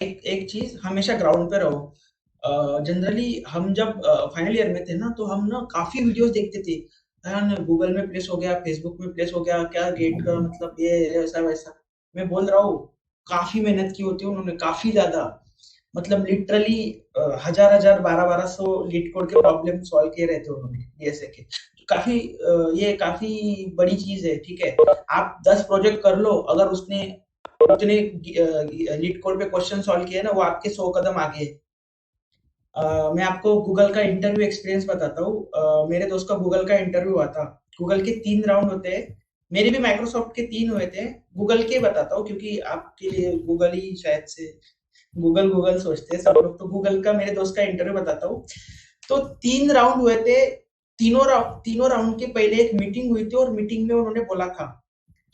एक एक चीज, हमेशा ग्राउंड पे रहो। जनरली हम जब फाइनल ईयर में थे ना, तो हम ना काफी वीडियोस देखते थे यार, गूगल में प्लेस हो गया, फेसबुक में प्लेस हो गया, क्या गेट का मतलब ये ऐसा वैसा। मैं बोल रहा हूँ, काफी मेहनत की होती है उन्होंने, काफी ज्यादा। मतलब लिटरली हजार हजार, बारह बारह सौ लीड कोड के प्रॉब्लम सॉल्व किए रहते उन्होंने डीएसए के। तो काफी ये काफी बड़ी चीज है, ठीक है। आप 10 प्रोजेक्ट कर लो, अगर उसने उतने लीड कोड पे क्वेश्चन सॉल्व किए ना, वो आपके 100 कदम आगे है। मैं आपको गूगल का इंटरव्यू एक्सपीरियंस बताता हूँ। मेरे दोस्त का गूगल का इंटरव्यू हुआ था। गूगल के 3 राउंड होते हैं। मेरे भी माइक्रोसॉफ्ट के 3 हुए थे। गूगल के बताता हूँ, क्योंकि आपके लिए गूगल ही शायद से गूगल गूगल सोचते हैं सब लोग, तो गूगल का मेरे दोस्त का इंटरव्यू बताता हूँ। तो 3 राउंड हुए थे। तीनों राउंड के पहले एक मीटिंग हुई थी, और मीटिंग में उन्होंने बोला था,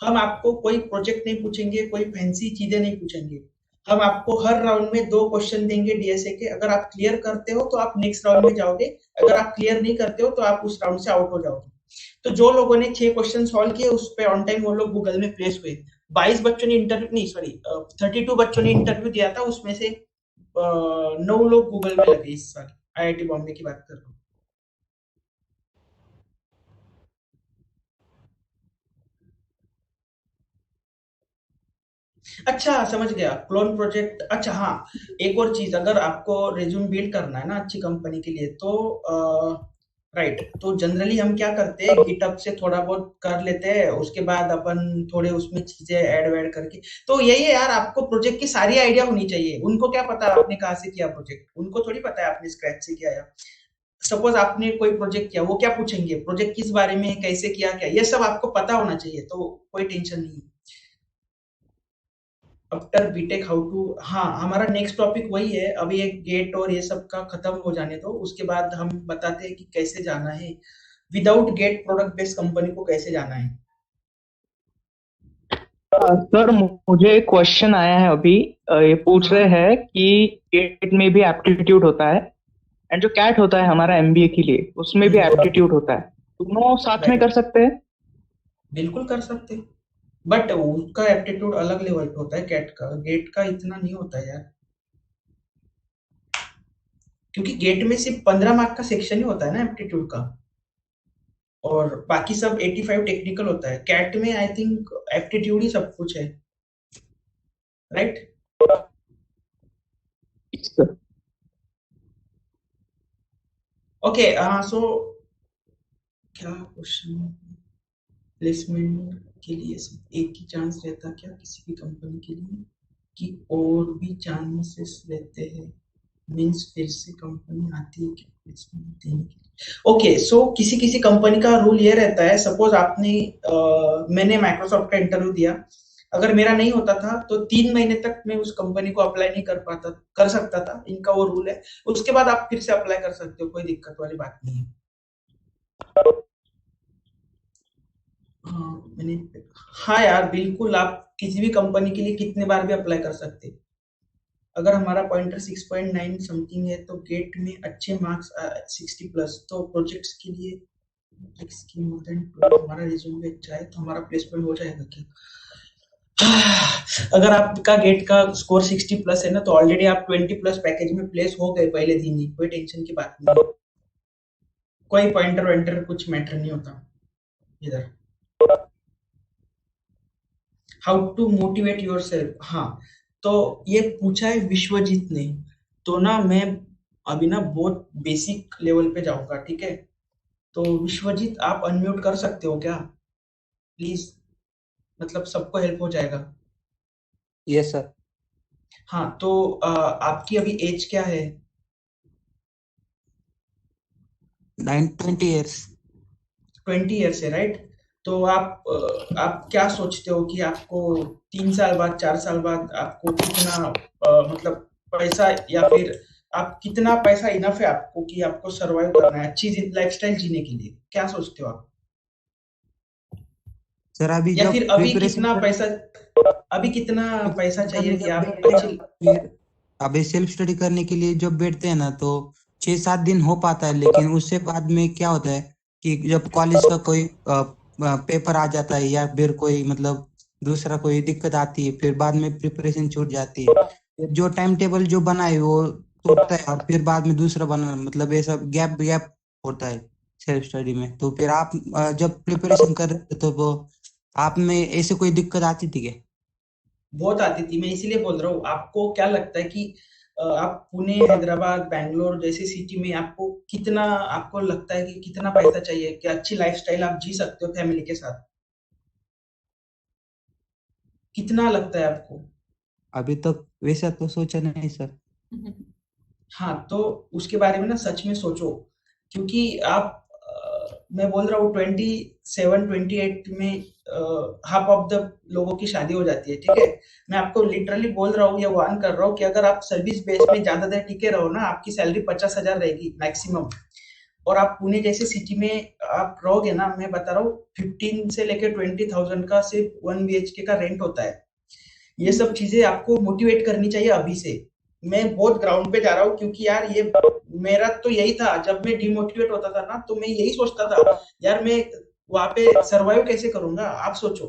हम आपको कोई प्रोजेक्ट नहीं पूछेंगे, कोई फैंसी चीजें नहीं पूछेंगे। हम आपको हर राउंड में 2 क्वेश्चन देंगे डीएसए के। अगर आप क्लियर करते हो तो आप नेक्स्ट राउंड में जाओगे। अगर आप क्लियर नहीं करते हो तो आप उस राउंड से आउट हो जाओगे। तो जो लोगों ने 6 क्वेश्चन सॉल्व किए, उस पे ऑन टाइम वो लोग गूगल में प्लेस हुए। 22 बच्चों ने इंटरव्यू नहीं, सॉरी, 32 बच्चों ने इंटरव्यू दिया था, उसमें से 9 लोग गूगल में लगे इस साल। आईआईटी बॉम्बे की बात कर रहा हूँ। अच्छा, समझ गया, क्लोन प्रोजेक्ट। अच्छा हाँ, एक और चीज, अगर आपको रिज्यूम बिल्ड करना है ना अच्छी कंपनी के लिए, तो राइट, तो जनरली हम क्या करते हैं, गिटअप से थोड़ा बहुत कर लेते हैं, उसके बाद अपन थोड़े उसमें चीजें ऐड वैड करके। तो यही है यार, आपको प्रोजेक्ट की सारी आइडिया होनी चाहिए। उनको क्या पता आपने कहाँ से किया प्रोजेक्ट, उनको थोड़ी पता है आपने स्क्रैच से किया। या सपोज आपने कोई प्रोजेक्ट किया, वो क्या पूछेंगे, प्रोजेक्ट किस बारे में, कैसे किया, क्या, ये सब आपको पता होना चाहिए, तो कोई टेंशन नहीं। आफ्टर बीटेक हाउ टू, हाँ, हमारा नेक्स्ट टॉपिक वही है। अभी एक गेट और ये सब का खत्म हो जाने दो, उसके बाद हम बताते हैं कि कैसे जाना है, without get product based company को कैसे जाना है। सर, मुझे एक क्वेश्चन आया है अभी। ये पूछ रहे हाँ, हैं कि गेट में भी एप्टीट्यूड होता है, एंड जो कैट होता है हमारा एमबीए के लिए, उसमें भी एप्टीट्यूड होता है। दोनों साथ में राइट, कर सकते हैं? बिल्कुल कर सकते हैं। बट उसका एप्टीट्यूड अलग लेवल पे होता है, कैट का, गेट का इतना नहीं होता है यार। क्योंकि गेट में सिर्फ 15 मार्क का सेक्शन ही होता है ना एप्टीट्यूड का, और बाकी सब 85 टेक्निकल होता है। कैट में आई थिंक एप्टीट्यूड ही सब कुछ है, राइट। सर। ओके, सो क्या क्वेश्चन, प्लेसमेंट के लिए सिर्फ एक ही चांस रहता क्या किसी भी कंपनी के लिए, कि और भी चांसेस रहते हैं? मीन्स फिर से कंपनी आती है कि प्लेसमेंट देने के लिए? ओके, सो किसी किसी कंपनी का रूल ये रहता है, सपोज आपने मैंने माइक्रोसॉफ्ट का इंटरव्यू दिया, अगर मेरा नहीं होता था तो 3 महीने तक मैं उस कंपनी को अप्लाई नहीं कर पाता, कर सकता था, इनका वो रूल है। उसके बाद आप फिर से अप्लाई कर सकते हो, कोई दिक्कत वाली बात नहीं है। हाँ, मैंने, हाँ यार बिल्कुल, आप किसी भी कंपनी के लिए कितने बार भी अप्लाई कर सकते हैं। अगर हमारा पॉइंटर 6.9 समथिंग है, तो गेट में अच्छे मार्क्स 60 प्लस, तो प्रोजेक्ट्स के लिए की मोर देन 12, हमारा रिज्यूमे अच्छा है तो हमारा प्लेसमेंट हो जाएगा क्या? अगर आपका गेट का स्कोर 60 प्लस है ना, तो ऑलरेडी आप 20 प्लस पैकेज में प्लेस हो गए पहले दिन ही, कोई टेंशन की बात नहीं है। कोई पॉइंटर वॉइंटर कुछ मैटर नहीं होता इधर। How to motivate your yourself, तो ये पूछा है विश्वजीत ने। तो ना मैं अभी ना बहुत बेसिक लेवल पे जाऊंगा, ठीक है। तो विश्वजीत, आप अनम्यूट कर सकते हो क्या, प्लीज? मतलब सबको हेल्प हो जाएगा। Yes sir. हाँ, तो आपकी अभी एज क्या है? 9 20 years। 20 ईयर्स है, राइट। तो आप क्या सोचते हो कि आपको 3 साल बाद, 4 साल बाद आपको कितना मतलब पैसा, या फिर आप कितना पैसा इनफ है आपको कि आपको सरवाइव करना है, अच्छी लाइफस्टाइल जीने के लिए, क्या सोचते हो आप? सर अभी या जो फिर प्रिपरेशन कर अभी कितना पैसा करने चाहिए कि जब आप बैठते हैं, अच्छी। फिर अभी सेल्फ स्टडी करने के लिए जब बैठते हैं ना, तो 6 7 दिन हो पाता है, लेकिन उससे बाद में क्या होता है कि जब कॉलेज का कोई पेपर आ जाता है, या फिर कोई मतलब दूसरा कोई दिक्कत आती है, फिर बाद में प्रिपरेशन छूट जाती है। जो टाइम टेबल जो बना है वो टूटता है और फिर बाद में दूसरा बना, मतलब ऐसा गैप गैप होता है सेल्फ स्टडी में। तो फिर आप जब प्रिपरेशन कर रहे थे तो वो आप में ऐसे कोई दिक्कत आती थी क्या? बहुत आती थी, मैं इसीलिए बोल रहा हूँ। आपको क्या लगता है कि आप पुणे, हैदराबाद, बैंगलोर जैसी सिटी में आपको कितना, आपको लगता है कि कितना पैसा चाहिए कि अच्छी लाइफस्टाइल आप जी सकते हो फैमिली के साथ? कितना लगता है आपको? अभी तक वैसा तो सोचा नहीं सर। हाँ, तो उसके बारे में ना सच में सोचो, क्योंकि आप मैं बोल रहा हूँ 27-28 में हाफ ऑफ द लोगों की शादी हो जाती है, ठीक है? मैं आपको लिटरली बोल रहा हूँ या वार्न कर रहा हूँ कि अगर आप सर्विस बेस में ज्यादा देर टिके रहो ना, आपकी सैलरी 50,000 रहेगी मैक्सिमम। और आप पुणे जैसे सिटी में आप रहोगे ना, मैं बता रहा हूँ 15 से लेकर 20,000 का सिर्फ 1 BHK का रेंट होता है। ये सब चीजें आपको मोटिवेट करनी चाहिए अभी से। मैं बहुत ग्राउंड पे जा रहा हूँ, क्योंकि यार ये मेरा तो यही था। जब मैं डिमोटिवेट होता था ना, तो मैं यही सोचता था, यार मैं वहां पे सरवाइव कैसे करूंगा? आप सोचो,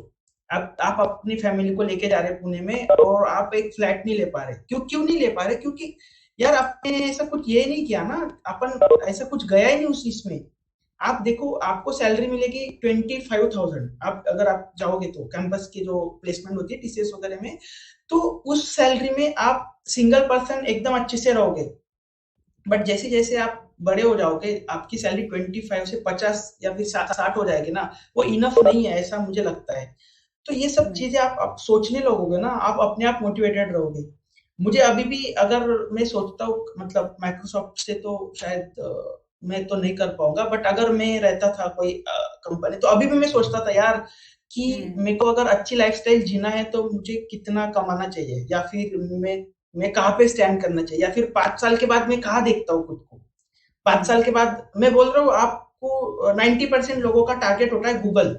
आप अपनी फैमिली को लेके जा रहे पुणे में और आप एक फ्लैट नहीं ले पा रहे। क्यों क्यों नहीं ले पा रहे? क्योंकि यार आपने ऐसा कुछ ये नहीं किया ना, अपन ऐसा कुछ गया ही नहीं उस इसमें। आप देखो, आपको सैलरी मिलेगी 25,000। आप अगर आप जाओगे तो कैंपस की जो प्लेसमेंट होती है टीसीएस वगैरह में, तो उस सैलरी में आप सिंगल पर्सन एकदम अच्छे से रहोगे। बट जैसे जैसे आप बड़े हो जाओगे, आपकी सैलरी 25 से 50 या फिर 60 हो जाएगी ना, वो इनफ नहीं है, ऐसा मुझे लगता है। तो ये सब चीजें आप सोचने लगोगे ना, आप अपने आप मोटिवेटेड रहोगे। मुझे अभी भी अगर मैं सोचता हूँ, मतलब माइक्रोसॉफ्ट से तो शायद मैं तो नहीं कर पाऊंगा, बट अगर मैं रहता था कोई कंपनी, तो अभी भी मैं सोचता था यार कि मेरे को अगर अच्छी लाइफस्टाइल जीना है तो मुझे कितना कमाना चाहिए, या फिर मैं कहाँ पे स्टैंड करना चाहिए, या फिर 5 साल के बाद मैं कहाँ देखता हूँ खुद को। 5 साल के बाद मैं बोल रहा हूँ आपको, 90% लोगों का टारगेट होता है गूगल,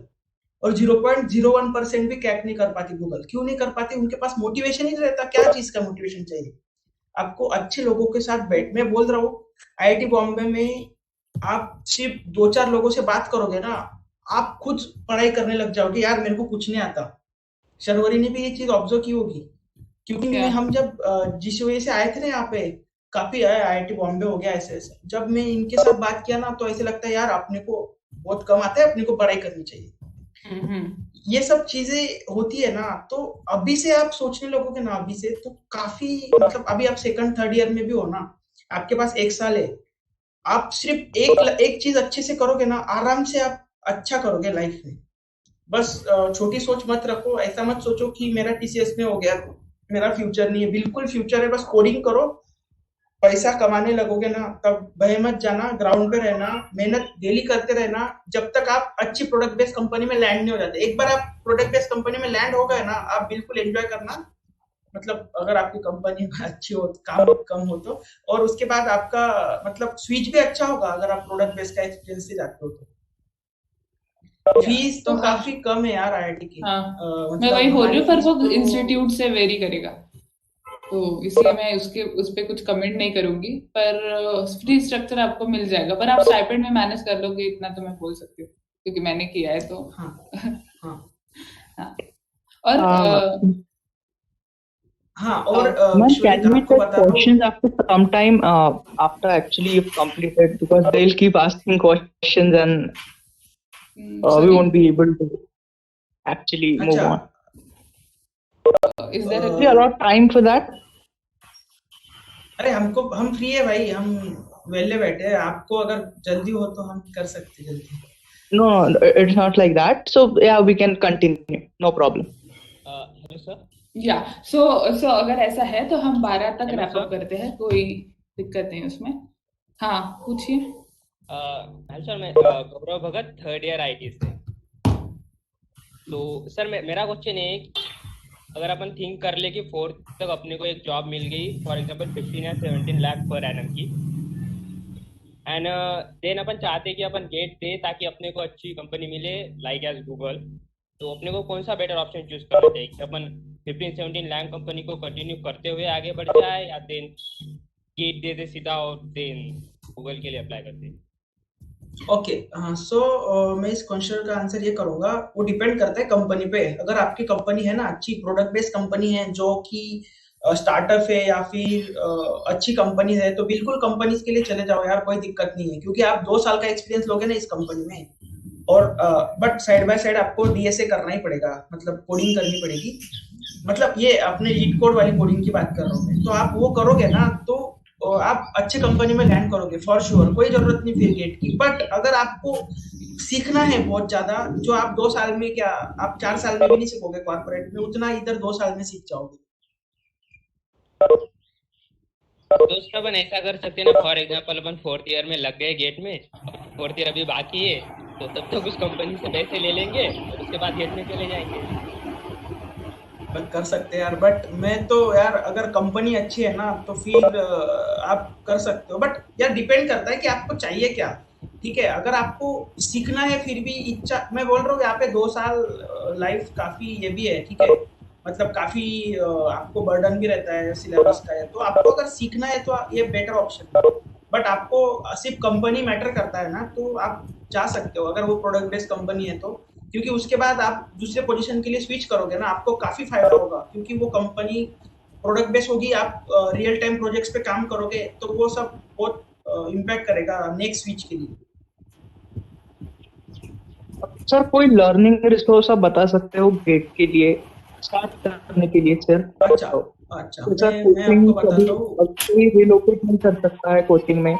और 0.01% भी क्रैक नहीं कर पाती गूगल। क्यों नहीं कर पाती? उनके पास मोटिवेशन ही नहीं रहता। क्या चीज का मोटिवेशन चाहिए? आपको अच्छे लोगों के साथ बैठ, मैं बोल रहा हूँ आईआईटी बॉम्बे में आप सिर्फ 2-4 लोगों से बात करोगे ना, आप खुद पढ़ाई करने लग जाओगे, यार मेरे को कुछ नहीं आता। शर्वरी ने भी ये चीज ऑब्जर्व की होगी, क्योंकि क्या? मैं हम जब जिस वजह से आए थे ना यहाँ पे, काफी आए, आईआईटी बॉम्बे हो गया, ऐसे ऐसे जब मैं इनके साथ बात किया ना, तो ऐसे लगता है यार अपने को बहुत कम आता है, अपने को पढ़ाई करनी चाहिए। ये सब चीजें होती है ना, तो अभी से आप सोचने लगोगे ना, अभी से तो काफी, मतलब अभी आप सेकंड थर्ड ईयर में भी हो ना, आपके पास 1 साल है। आप सिर्फ एक एक चीज अच्छे से करोगे ना, आराम से आप अच्छा करोगे लाइफ में। बस छोटी सोच मत रखो, ऐसा मत सोचो कि मेरा टीसीएस में हो गया तो मेरा फ्यूचर नहीं है। बिल्कुल फ्यूचर है, बस कोडिंग करो, पैसा कमाने लगोगे ना, तब भय मत जाना, ग्राउंड पे रहना, मेहनत डेली करते रहना, जब तक आप अच्छी प्रोडक्ट बेस्ड कंपनी में लैंड नहीं हो जाते। एक बार आप प्रोडक्ट बेस्ड कंपनी में लैंड हो गए ना, आप बिल्कुल एंजॉय करना। मतलब अगर आपकी कंपनी अच्छी हो, काम कम हो तो, और उसके बाद आपका मतलब स्विच भी अच्छा होगा अगर आप प्रोडक्ट बेस्ड का एक्सपीरियंस से जाते हो तो। फीस तो तो काफी कम है यार आईआईटी की। हाँ, मैं मतलब वही बोल रही हमारी हूँ, पर फीस वो तो इंस्टीट्यूट से वेरी करेगा, तो इसलिए मैं उसके उस पे कुछ कमेंट नहीं करूंगी। पर फ्री स्ट्रक्चर आपको मिल जाएगा, पर आप स्टाइपेंड में मैनेज कर लोगे, इतना तो मैं बोल सकती हूँ, क्योंकि मैंने किया है तो। हाँ हाँ हाँ। और Uh, हाँ। और ma'am, विश्वजीत can we आपको take बता रहा हूँ, questions after some time, after actually you've completed, because they'll keep asking questions and we sorry, won't be able to actually move अच्छा on. Is there We allot time for that? अरे हम free है भाई, हम वेले बैठे हैं। आपको अगर जल्दी हो तो हम कर सकते हैं जल्दी। No, no, it's not like that. So yeah, we can continue. No problem. Hello sir. या सो अगर ऐसा है तो हम 12 तक हेलो रैप अप सर। करते हैं, कोई दिक्कत नहीं उसमें। हाँ, पूछिए। हेलो सर, मैं गौरव भगत, थर्ड ईयर आईटी से। तो सर मेरा क्वेश्चन है कि अगर अपन थिंक कर ले कि फोर्थ तक अपने को एक जॉब मिल गई, फॉर एग्जांपल 15 या 17 लाख पर एनम की, एंड देन अपन चाहते कि अपन गेट दे ताकि अपने को अच्छी कंपनी मिले लाइक एज गूगल, तो अपने को कौन सा बेटर ऑप्शन चूज करना चाहिए कि अपन 15-17 लाख कंपनी को कंटिन्यू करते हुए आगे बढ़ जाए, या देन गेट दे दे सीधा और देन गूगल के लिए अप्लाई करते हैं? ओके, हाँ। सो मैं इस क्वेश्चन का आंसर ये करूंगा, वो डिपेंड करता है कंपनी पे। अगर आपकी कंपनी है ना अच्छी प्रोडक्ट बेस्ड कंपनी है, जो कि स्टार्टअप है या फिर अच्छी कंपनी है, तो बिल्कुल कंपनीज के लिए चले जाओ यार, कोई दिक्कत नहीं है, क्योंकि आप 2 साल का एक्सपीरियंस लोगे ना इस कंपनी में। और बट साइड बाय साइड आपको डीएसए करना ही पड़ेगा, मतलब कोडिंग करनी पड़ेगी। मतलब ये अपने लीड कोड वाली कोडिंग की बात कर रहा हूँ मैं। तो आप वो करोगे ना तो आप अच्छे कंपनी में लैंड करोगे फॉर श्योर, कोई जरूरत नहीं फिर गेट की। बट अगर आपको सीखना है बहुत ज्यादा, जो आप 2 साल में क्या, आप 4 साल में भी नहीं सीखोगे कॉर्पोरेट में, उतना इधर 2 साल में सीख जाओगे। दोस्त अपन ऐसा कर सकते हैं ना, for example upon 4th year में लग गए गेट में, 4th ईयर अभी बाकी है, तो तब तक उस कंपनी से पैसे ले लेंगे और उसके बाद गेट में चले जाएंगे। कर सकते हैं यार, बट मैं तो यार अगर कंपनी अच्छी है ना तो फिर आप कर सकते हो। बट यार डिपेंड करता है कि आपको चाहिए क्या। ठीक है, अगर आपको सीखना है फिर भी इच्छा, मैं बोल रहा हूँ यहाँ पे 2 साल लाइफ काफी ये भी है, ठीक है, मतलब काफी आपको बर्डन भी रहता है सिलेबस का है, तो आपको अगर सीखना है तो ये बेटर ऑप्शन है। बट आपको सिर्फ कंपनी मैटर करता है ना, तो आप जा सकते हो अगर वो प्रोडक्ट बेस्ड कंपनी है तो, क्योंकि उसके बाद आप दूसरे पोजीशन के लिए स्विच करोगे ना, आपको काफी फायदा होगा, क्योंकि वो कंपनी प्रोडक्ट बेस्ड होगी, आप रियल टाइम प्रोजेक्ट्स पे काम करोगे, तो वो सब बहुत इम्पैक्ट करेगा नेक्स्ट स्विच के लिए। सर कोई लर्निंग रिसोर्स आप बता सकते हो गेट के लिए स्टार्ट करने के लिए सर? अच्छा अच्छा, तो सर मैं कोचिंग आपको कभी बताता हूँ। कोई रिलोकेट नहीं कर सकता है कोचिंग में,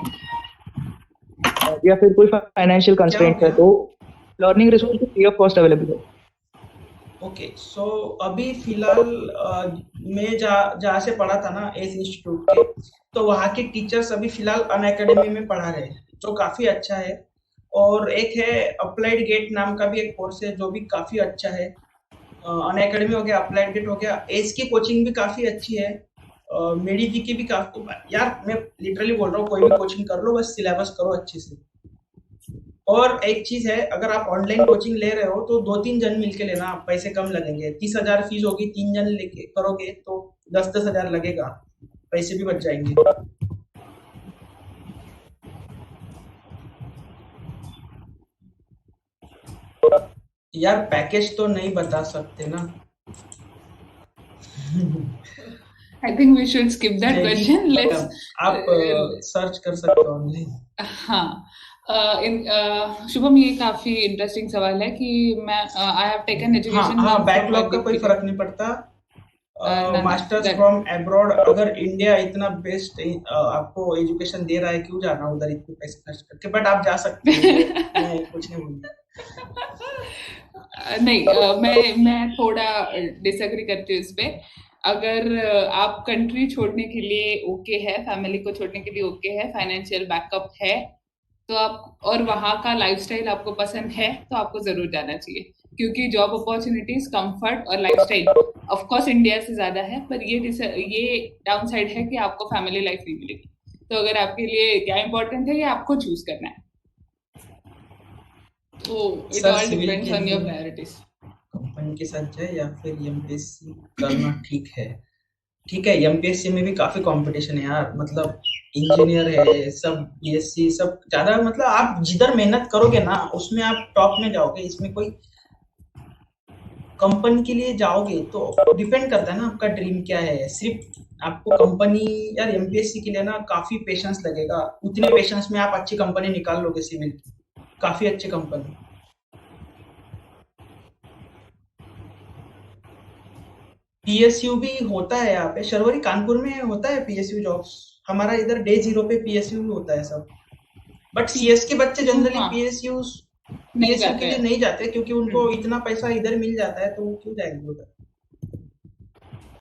या फिर कोई फाइनेंशियल क्या हो कंस्ट्रेंट है, गया? तो learning resource free of cost available है। ओके, सो अभी फिलहाल मैं जहाँ से पढ़ा था ना एस इंस्टीट्यूट के, तो वहाँ के टीचर्स अभी फिलहाल अन अकेडमी में पढ़ा रहे हैं, जो काफी अच्छा है। और एक है अप्लाइड गेट नाम का भी एक कोर्स है, जो भी काफी अच्छा है। अन अकेडमी हो गया, अप्लाइड गेट हो गया, एस की कोचिंग भी काफी अच्छी है। मेडी जी की भी काफी, यार मैं लिटरली बोल रहा हूँ, कोई भी कोचिंग कर लो, बस सिलेबस करो अच्छे से। और एक चीज है, अगर आप ऑनलाइन कोचिंग ले रहे हो तो 2-3 जन मिलके लेना, पैसे कम लगेंगे। 30,000 फीस होगी, 3 जन लेके करोगे तो 10-10 हजार लगेगा, पैसे भी बच जाएंगे। यार पैकेज तो नहीं बता सकते ना। I think we should skip that JD question. Let's आप सर्च कर सकते हो ऑनलाइन। हाँ शुभम, ये काफी इंटरेस्टिंग सवाल है कि मैं आई हैव टेकन हाँ एजुकेशन हाँ, बैकलॉग का कोई फर्क नहीं पड़ता। none masters that from abroad, अगर इंडिया इतना बेस्ट आपको एजुकेशन दे रहा है, क्यों जाना उधर इतने पैसे खर्च करके। बट आप जा सकते हो, मैं कुछ नहीं बोलूंगा। नहीं मैं थोड़ा डिसएग्री करती हूँ इस पे। अगर आप कंट्री छोड़ने के लिए ओके है, फैमिली को छोड़ने के लिए ओके है, फाइनेंशियल बैकअप है, तो आप और वहाँ का लाइफस्टाइल आपको पसंद है, तो आपको जरूर जाना चाहिए, क्योंकि जॉब अपॉर्चुनिटीज, कंफर्ट और लाइफस्टाइल ऑफ कोर्स इंडिया से ज्यादा है, पर ये डाउन साइड है कि आपको फैमिली लाइफ नहीं मिलेगी। तो अगर आपके लिए क्या इंपॉर्टेंट है, ये आपको चूज करना है। तो it sir all civil depends के ऑन योर लिए प्रायोरिटीज। कंपनी के साथ जाए या फिर एमपीएससी करना ठीक है? ठीक है, एमपीएससी में भी काफी कंपटीशन है यार, मतलब इंजीनियर है सब, बीएससी सब ज्यादा, मतलब आप जिधर मेहनत करोगे ना उसमें आप टॉप में जाओगे। इसमें कोई कंपनी के लिए जाओगे तो डिपेंड करता है ना आपका ड्रीम क्या है। सिर्फ आपको कंपनी, यार एमपीएससी के लिए ना काफी पेशेंस लगेगा, उतने पेशेंस में आप अच्छी कंपनी निकाल लोगे सिविल की, काफी अच्छी कंपनी। पीएसयू भी होता है यहाँ पे, शर्वरी कानपुर में होता है पीएसयू जॉब्स। हमारा इधर डे 0 पे पीएसयू भी होता है सब। बट सीएस के बच्चे जनरली हाँ, पीएसयू नहीं के जाते लिए हैं। नहीं जाते, क्योंकि उनको इतना पैसा इधर मिल जाता है, तो वो क्यों जाएंगे उधर।